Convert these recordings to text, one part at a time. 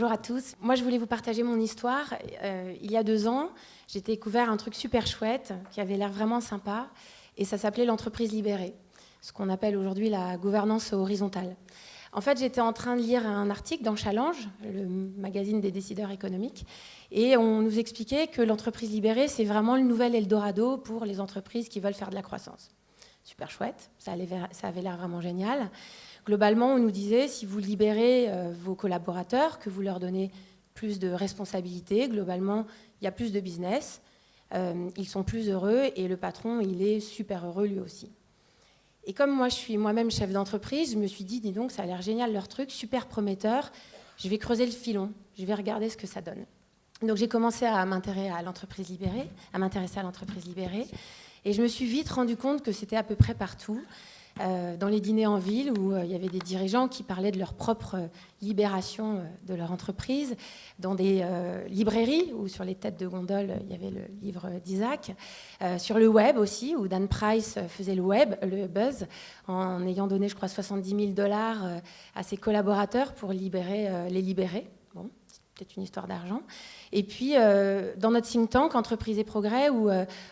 Bonjour à tous. Moi, je voulais vous partager mon histoire. Il y a 2 ans, j'ai découvert un truc super chouette qui avait l'air vraiment sympa et ça s'appelait l'entreprise libérée, ce qu'on appelle aujourd'hui la gouvernance horizontale. En fait, j'étais en train de lire un article dans Challenge, le magazine des décideurs économiques, et on nous expliquait que l'entreprise libérée, c'est vraiment le nouvel Eldorado pour les entreprises qui veulent faire de la croissance. Super chouette, ça avait l'air vraiment génial. Globalement, on nous disait, si vous libérez vos collaborateurs, que vous leur donnez plus de responsabilités, globalement, il y a plus de business, ils sont plus heureux et le patron, il est super heureux lui aussi. Et comme moi, je suis moi-même chef d'entreprise, je me suis dit, dis donc, ça a l'air génial leur truc, super prometteur, je vais creuser le filon, je vais regarder ce que ça donne. Donc j'ai commencé à m'intéresser à l'entreprise libérée, et je me suis vite rendu compte que c'était à peu près partout. Dans les dîners en ville où il y avait des dirigeants qui parlaient de leur propre libération de leur entreprise, dans des librairies où sur les têtes de gondole il y avait le livre d'Isaac, sur le web aussi où Dan Price faisait le buzz en ayant donné je crois $70 000 à ses collaborateurs pour les libérer. Bon, c'est peut-être une histoire d'argent. Et puis, dans notre think tank, Entreprise et Progrès, où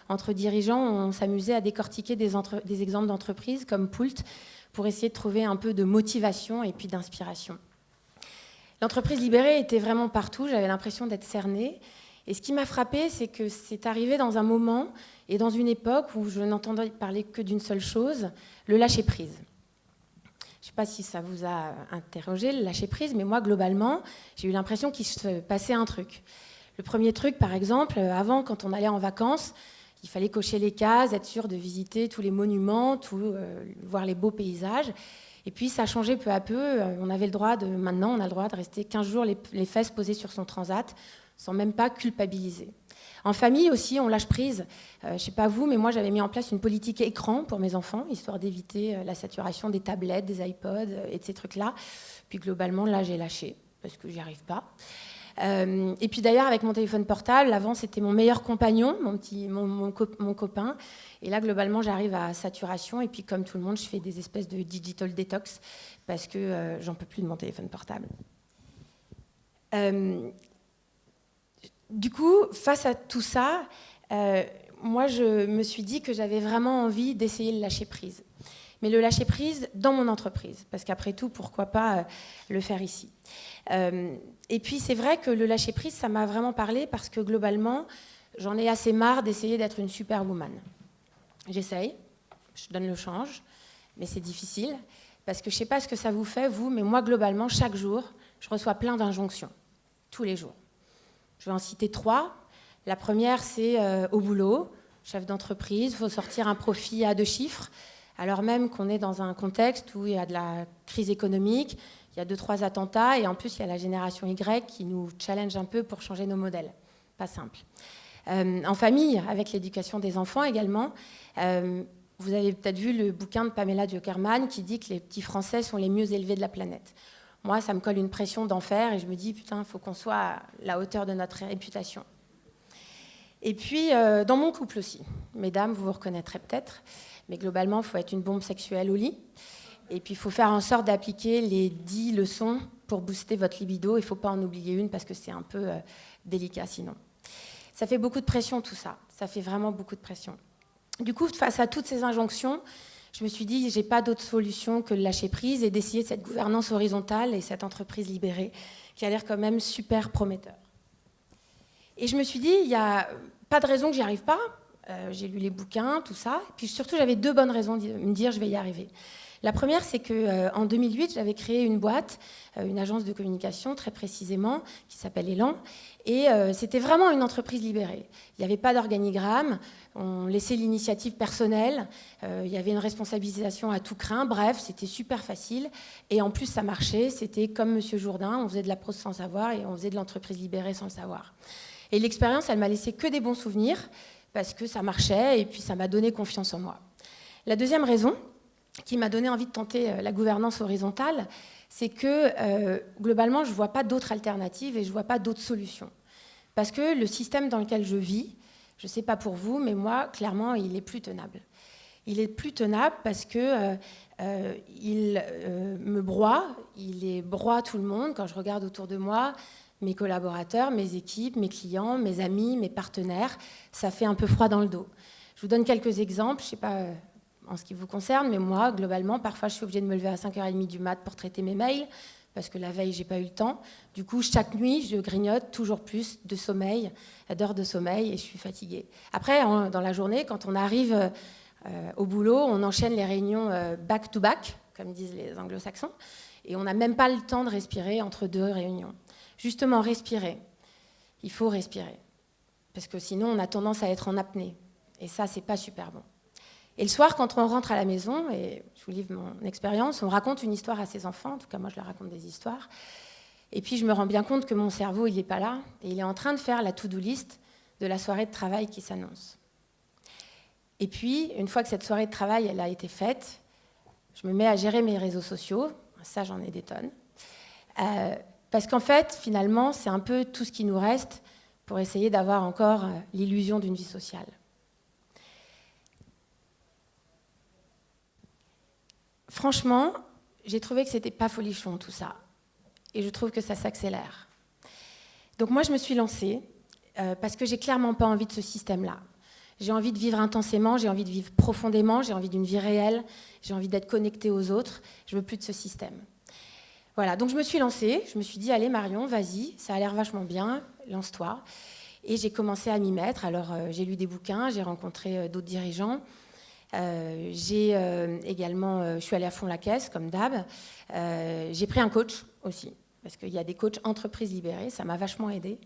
entre dirigeants, on s'amusait à décortiquer des exemples d'entreprises comme Poult pour essayer de trouver un peu de motivation et puis d'inspiration. L'entreprise libérée était vraiment partout, j'avais l'impression d'être cernée. Et ce qui m'a frappée, c'est que c'est arrivé dans un moment et dans une époque où je n'entendais parler que d'une seule chose, le lâcher-prise. Je ne sais pas si ça vous a interrogé, le lâcher-prise, mais moi, globalement, j'ai eu l'impression qu'il se passait un truc. Le premier truc, par exemple, avant, quand on allait en vacances, il fallait cocher les cases, être sûr de visiter tous les monuments, voir les beaux paysages. Et puis, ça a changé peu à peu. Maintenant, on a le droit de rester 15 jours les fesses posées sur son transat, sans même pas culpabiliser. En famille aussi, on lâche prise. Je ne sais pas vous, mais moi, j'avais mis en place une politique écran pour mes enfants, histoire d'éviter la saturation des tablettes, des iPods et de ces trucs-là. Puis globalement, là, j'ai lâché, parce que j'y arrive pas. Et puis d'ailleurs, avec mon téléphone portable, avant, c'était mon meilleur compagnon, mon copain. Et là, globalement, j'arrive à saturation. Et puis, comme tout le monde, je fais des espèces de digital detox, parce que j'en peux plus de mon téléphone portable. Du coup, face à tout ça, moi, je me suis dit que j'avais vraiment envie d'essayer le lâcher-prise. Mais le lâcher-prise dans mon entreprise, parce qu'après tout, pourquoi pas le faire ici. Et puis, c'est vrai que le lâcher-prise, ça m'a vraiment parlé, parce que globalement, j'en ai assez marre d'essayer d'être une superwoman. J'essaye, je donne le change, mais c'est difficile, parce que je ne sais pas ce que ça vous fait, vous, mais moi, globalement, chaque jour, je reçois plein d'injonctions, tous les jours. Je vais en citer 3. La première, c'est au boulot, chef d'entreprise, il faut sortir un profit à 2 chiffres, alors même qu'on est dans un contexte où il y a de la crise économique, il y a 2-3 attentats, et en plus, il y a la génération Y qui nous challenge un peu pour changer nos modèles. Pas simple. En famille, avec l'éducation des enfants également, vous avez peut-être vu le bouquin de Pamela Dierkerman qui dit que les petits Français sont les mieux élevés de la planète. Moi, ça me colle une pression d'enfer et je me dis, putain, il faut qu'on soit à la hauteur de notre réputation. Et puis, dans mon couple aussi. Mesdames, vous vous reconnaîtrez peut-être, mais globalement, il faut être une bombe sexuelle au lit. Et puis, il faut faire en sorte d'appliquer les 10 leçons pour booster votre libido. Il ne faut pas en oublier une parce que c'est un peu délicat sinon. Ça fait beaucoup de pression, tout ça. Ça fait vraiment beaucoup de pression. Du coup, face à toutes ces injonctions, je me suis dit, j'ai pas d'autre solution que de lâcher prise et d'essayer cette gouvernance horizontale et cette entreprise libérée qui a l'air quand même super prometteur. Et je me suis dit, il n'y a pas de raison que j'y arrive pas. J'ai lu les bouquins, tout ça. Et puis surtout, j'avais 2 bonnes raisons de me dire, je vais y arriver. La première, c'est qu'en 2008, j'avais créé une boîte, une agence de communication très précisément, qui s'appelle Elan. Et c'était vraiment une entreprise libérée. Il n'y avait pas d'organigramme, on laissait l'initiative personnelle, il y avait une responsabilisation à tout crin. Bref, c'était super facile. Et en plus, ça marchait. C'était comme Monsieur Jourdain, on faisait de la prose sans savoir et on faisait de l'entreprise libérée sans le savoir. Et l'expérience, elle m'a laissé que des bons souvenirs parce que ça marchait et puis ça m'a donné confiance en moi. La deuxième raison qui m'a donné envie de tenter la gouvernance horizontale, c'est que globalement, je ne vois pas d'autres alternatives et je ne vois pas d'autres solutions. Parce que le système dans lequel je vis, je ne sais pas pour vous, mais moi, clairement, il est plus tenable. Il est plus tenable parce que il me broie, il broie tout le monde quand je regarde autour de moi, mes collaborateurs, mes équipes, mes clients, mes amis, mes partenaires. Ça fait un peu froid dans le dos. Je vous donne quelques exemples, je ne sais pas en ce qui vous concerne, mais moi, globalement, parfois je suis obligée de me lever à 5h30 du mat pour traiter mes mails, parce que la veille, je n'ai pas eu le temps. Du coup, chaque nuit, je grignote toujours plus de sommeil, d'heures de sommeil, et je suis fatiguée. Après, dans la journée, quand on arrive au boulot, on enchaîne les réunions back-to-back, comme disent les anglo-saxons, et on n'a même pas le temps de respirer entre deux réunions. Justement, respirer. Il faut respirer, parce que sinon, on a tendance à être en apnée, et ça, c'est pas super bon. Et le soir, quand on rentre à la maison, et je vous livre mon expérience, on raconte une histoire à ses enfants, en tout cas moi je leur raconte des histoires, et puis je me rends bien compte que mon cerveau, il n'est pas là, et il est en train de faire la to-do list de la soirée de travail qui s'annonce. Et puis, une fois que cette soirée de travail elle a été faite, je me mets à gérer mes réseaux sociaux, ça j'en ai des tonnes, parce qu'en fait, finalement, c'est un peu tout ce qui nous reste pour essayer d'avoir encore l'illusion d'une vie sociale. Franchement, j'ai trouvé que c'était pas folichon tout ça. Et je trouve que ça s'accélère. Donc moi, je me suis lancée parce que j'ai clairement pas envie de ce système-là. J'ai envie de vivre intensément, j'ai envie de vivre profondément, j'ai envie d'une vie réelle, j'ai envie d'être connectée aux autres. Je veux plus de ce système. Voilà, donc je me suis lancée. Je me suis dit, allez Marion, vas-y, ça a l'air vachement bien, lance-toi. Et j'ai commencé à m'y mettre. Alors j'ai lu des bouquins, j'ai rencontré d'autres dirigeants. Je suis allée à fond la caisse, comme d'hab. J'ai pris un coach aussi, parce qu'il y a des coachs entreprises libérées, ça m'a vachement aidée.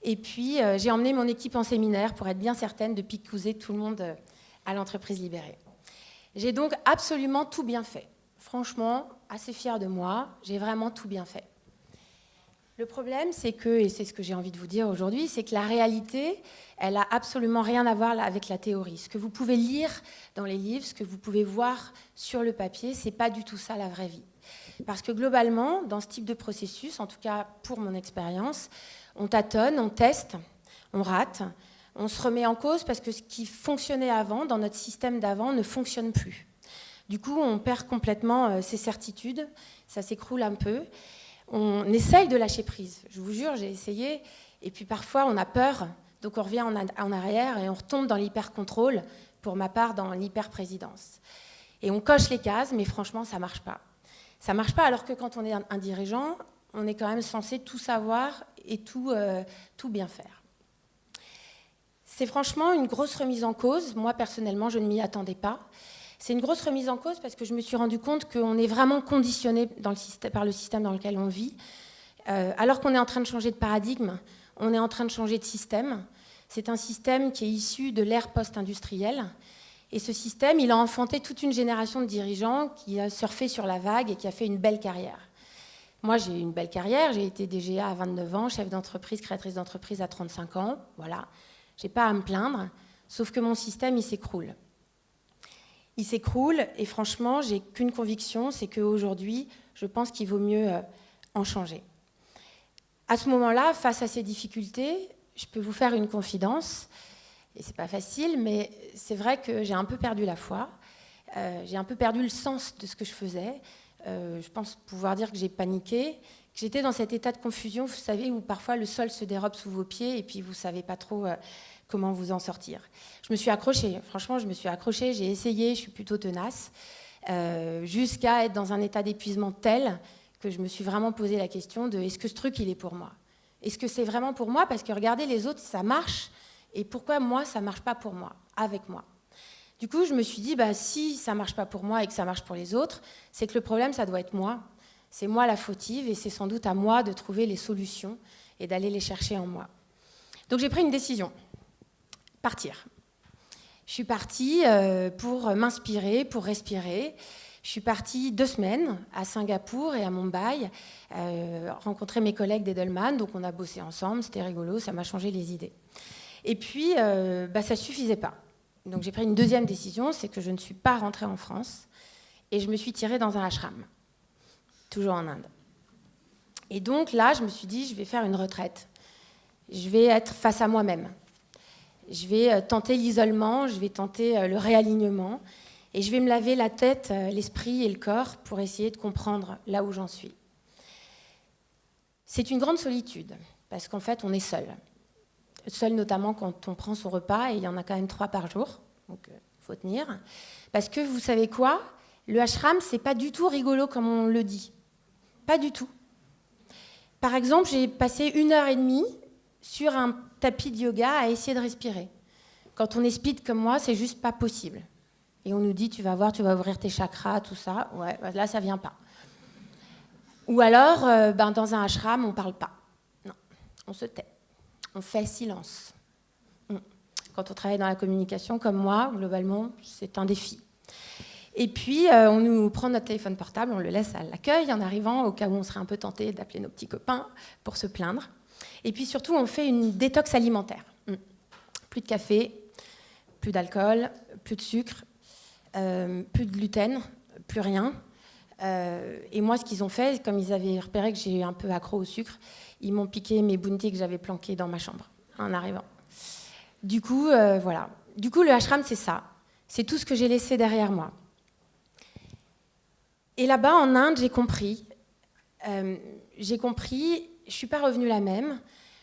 Et puis, j'ai emmené mon équipe en séminaire pour être bien certaine de picouser tout le monde à l'entreprise libérée. J'ai donc absolument tout bien fait. Franchement, assez fière de moi, j'ai vraiment tout bien fait. Le problème, c'est que, et c'est ce que j'ai envie de vous dire aujourd'hui, c'est que la réalité, elle n'a absolument rien à voir avec la théorie. Ce que vous pouvez lire dans les livres, ce que vous pouvez voir sur le papier, ce n'est pas du tout ça la vraie vie. Parce que globalement, dans ce type de processus, en tout cas pour mon expérience, on tâtonne, on teste, on rate, on se remet en cause parce que ce qui fonctionnait avant, dans notre système d'avant, ne fonctionne plus. Du coup, on perd complètement ses certitudes, ça s'écroule un peu. On essaye de lâcher prise. Je vous jure, j'ai essayé. Et puis parfois, on a peur. Donc on revient en arrière et on retombe dans l'hyper-contrôle, pour ma part, dans l'hyper-présidence. Et on coche les cases, mais franchement, ça ne marche pas. Ça ne marche pas alors que quand on est un dirigeant, on est quand même censé tout savoir et tout bien faire. C'est franchement une grosse remise en cause. Moi, personnellement, je ne m'y attendais pas. C'est une grosse remise en cause parce que je me suis rendu compte qu'on est vraiment conditionné par le système dans lequel on vit. Alors qu'on est en train de changer de paradigme, on est en train de changer de système. C'est un système qui est issu de l'ère post-industrielle. Et ce système, il a enfanté toute une génération de dirigeants qui a surfé sur la vague et qui a fait une belle carrière. Moi, j'ai eu une belle carrière. J'ai été DGA à 29 ans, chef d'entreprise, créatrice d'entreprise à 35 ans. Voilà. Je n'ai pas à me plaindre, sauf que mon système, il s'écroule. Il s'écroule et franchement, j'ai qu'une conviction, c'est qu'aujourd'hui, je pense qu'il vaut mieux en changer. À ce moment-là, face à ces difficultés, je peux vous faire une confidence, et c'est pas facile, mais c'est vrai que j'ai un peu perdu la foi, j'ai un peu perdu le sens de ce que je faisais. Je pense pouvoir dire que j'ai paniqué, que j'étais dans cet état de confusion, vous savez, où parfois le sol se dérobe sous vos pieds et puis vous savez pas trop comment vous en sortir. Je me suis accrochée, franchement, j'ai essayé, je suis plutôt tenace, jusqu'à être dans un état d'épuisement tel que je me suis vraiment posé la question de est-ce que ce truc, il est pour moi ? Est-ce que c'est vraiment pour moi ? Parce que regardez, les autres, ça marche, et pourquoi moi, ça ne marche pas pour moi, avec moi ? Du coup, je me suis dit, si ça ne marche pas pour moi et que ça marche pour les autres, c'est que le problème, ça doit être moi. C'est moi la fautive, et c'est sans doute à moi de trouver les solutions et d'aller les chercher en moi. Donc j'ai pris une décision. Partir. Je suis partie pour m'inspirer, pour respirer. Je suis partie 2 semaines à Singapour et à Mumbai, rencontrer mes collègues d'Edelman, donc on a bossé ensemble, c'était rigolo, ça m'a changé les idées. Et puis, ça ne suffisait pas. Donc j'ai pris une deuxième décision, c'est que je ne suis pas rentrée en France, et je me suis tirée dans un ashram, toujours en Inde. Et donc là, je me suis dit, je vais faire une retraite. Je vais être face à moi-même. Je vais tenter l'isolement, je vais tenter le réalignement. Et je vais me laver la tête, l'esprit et le corps pour essayer de comprendre là où j'en suis. C'est une grande solitude, parce qu'en fait, on est seul. Seul notamment quand on prend son repas, et il y en a quand même 3 par jour, donc il faut tenir. Parce que vous savez quoi ? Le ashram, c'est pas du tout rigolo comme on le dit. Pas du tout. Par exemple, j'ai passé 1h30 sur un tapis de yoga à essayer de respirer. Quand on est speed comme moi, c'est juste pas possible. Et on nous dit, tu vas voir, tu vas ouvrir tes chakras, tout ça. Ouais, là, ça vient pas. Ou alors, dans un ashram, on parle pas. Non, on se tait. On fait silence. Quand on travaille dans la communication, comme moi, globalement, c'est un défi. Et puis, on nous prend notre téléphone portable, on le laisse à l'accueil en arrivant, au cas où on serait un peu tenté d'appeler nos petits copains pour se plaindre. Et puis surtout, on fait une détox alimentaire. Plus de café, plus d'alcool, plus de sucre, plus de gluten, plus rien. Et moi, ce qu'ils ont fait, comme ils avaient repéré que j'ai un peu accro au sucre, ils m'ont piqué mes bounties que j'avais planquées dans ma chambre en arrivant. Du coup, voilà. Du coup, le ashram, c'est ça. C'est tout ce que j'ai laissé derrière moi. Et là-bas, en Inde, j'ai compris. Je ne suis pas revenue la même.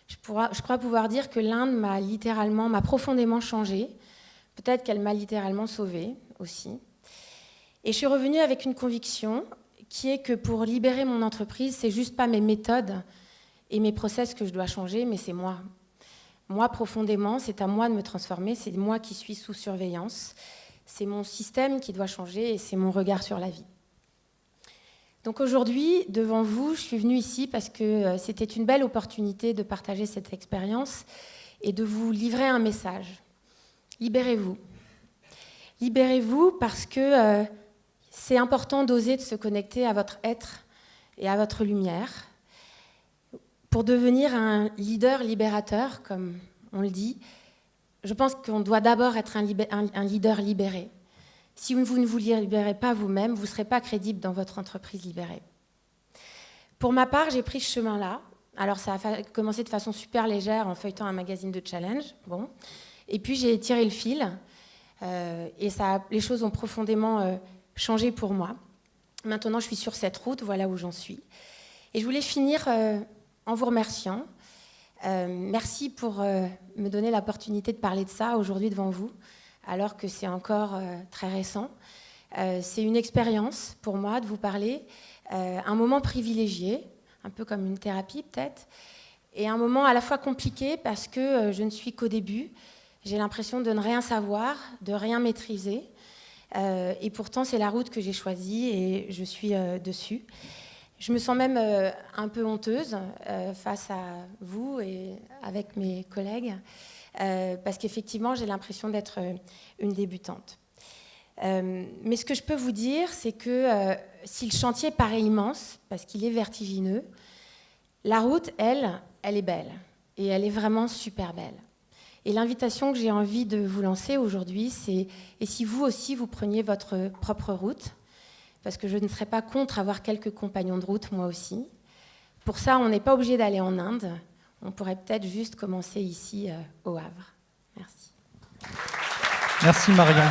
Je crois pouvoir dire que l'Inde m'a profondément changée. Peut-être qu'elle m'a littéralement sauvée aussi. Et je suis revenue avec une conviction qui est que pour libérer mon entreprise, c'est juste pas mes méthodes et mes process que je dois changer, mais c'est moi. Moi, profondément, c'est à moi de me transformer, c'est moi qui suis sous surveillance. C'est mon système qui doit changer et c'est mon regard sur la vie. Donc aujourd'hui, devant vous, je suis venue ici parce que c'était une belle opportunité de partager cette expérience et de vous livrer un message. Libérez-vous. Libérez-vous parce que c'est important d'oser de se connecter à votre être et à votre lumière pour devenir un leader libérateur, comme on le dit. Je pense qu'on doit d'abord être un leader libéré. Si vous ne vous libérez pas vous-même, vous ne serez pas crédible dans votre entreprise libérée. Pour ma part, j'ai pris ce chemin-là. Alors, ça a commencé de façon super légère en feuilletant un magazine de challenge. Bon. Et puis, j'ai tiré le fil. Et les choses ont profondément changé pour moi. Maintenant, je suis sur cette route. Voilà où j'en suis. Et je voulais finir en vous remerciant. Merci pour me donner l'opportunité de parler de ça aujourd'hui devant vous, alors que c'est encore très récent. C'est une expérience pour moi de vous parler, un moment privilégié, un peu comme une thérapie peut-être, et un moment à la fois compliqué parce que je ne suis qu'au début. J'ai l'impression de ne rien savoir, de rien maîtriser, et pourtant c'est la route que j'ai choisie et je suis dessus. Je me sens même un peu honteuse face à vous et avec mes collègues, parce qu'effectivement, j'ai l'impression d'être une débutante. Mais ce que je peux vous dire, c'est que si le chantier paraît immense, parce qu'il est vertigineux, la route, elle est belle. Et elle est vraiment super belle. Et l'invitation que j'ai envie de vous lancer aujourd'hui, c'est « Et si vous aussi, vous preniez votre propre route ?» Parce que je ne serais pas contre avoir quelques compagnons de route, moi aussi. Pour ça, on n'est pas obligé d'aller en Inde. On pourrait peut-être juste commencer ici, au Havre. Merci. Merci Marion.